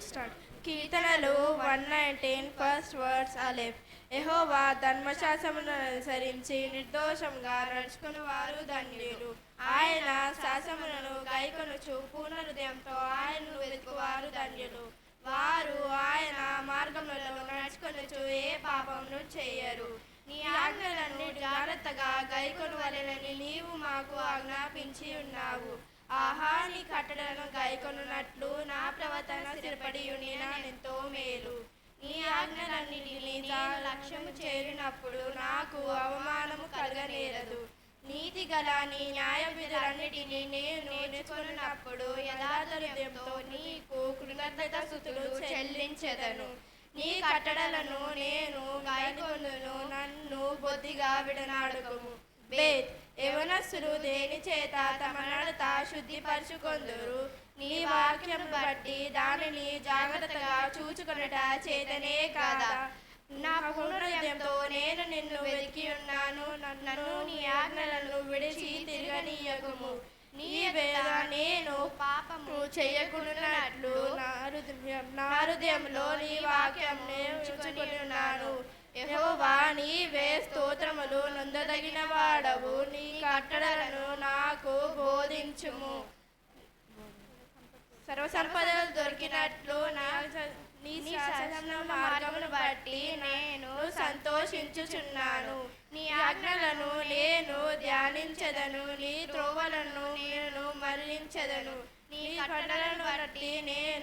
Start. కీర్తనలు 119 first words aleph. యెహోవా ధర్మశాస్త్రమును అనుసరించి నిర్దోషంగా నడుచుకుని వారు ధన్యులు. ఆయన శాసనములను గైకొనుచు పూర్ణ హృదయంతో ఆయనను వెతుకువారు ధన్యులు. వారు ఆయన మార్గములలో నడుచుకొనుచు ఏ పాపమును చేయరు. నీ ఆజ్ఞలన్నీ జాగ్రత్తగా గైకొనవలెనని నీవు మాకు ఆజ్ఞాపించి ఉన్నావు. ఆహా, నీ కట్టడలను గైకొనున్నట్లు నా ప్రవర్తన స్థిరపడి ఉండినెంతో మేలు. నీ ఆజ్ఞలన్నిటినీ లక్ష్యము చేరినప్పుడు నాకు అవమానము కలగనేరదు. నీతి గల నీ న్యాయ విధులన్నిటినీ నేను నేర్చుకున్నప్పుడు యథార్థ హృదయంతో నీకు కృతజ్ఞతాస్తుతులు చెల్లించెదను. నీ కట్టడలను నేను గైకొనును, నన్ను బొత్తిగా విడనాడుకుము. బేత్. యవనస్తులు దేని చేత తమ నడత శుద్ధిపరచుకొందురు? నీ వాక్యం బట్టి దానిని జాగ్రత్తగా చూచుకొనుట చేతనే కాదా? నా పూర్ణ హృదయంతో నేను నిన్ను వెతికి ఉన్నాను. నన్ను నీ ఆజ్ఞలను విడిచి తిరగనీయకుము. నీ వేళ నేను పాపము చేయకుండానట్లు నా హృదయంలో నీ వాక్యం ఉంచుకొని ఉన్నాను. యెహోవా, నీవే స్తోత్రములు నొందదగిన వాడవు. నీ కట్టడలను నాకు బోధించుము. సర్వసంపదలు దొరికినట్లు నీ శాసన మార్గమును బట్టి నేను సంతోషించుచున్నాను. నీ ఆజ్ఞలను నేను ధ్యానించెదను. నీ త్రోవలను నేను మరణించెదను. నీ కట్టడలను బట్టి నేను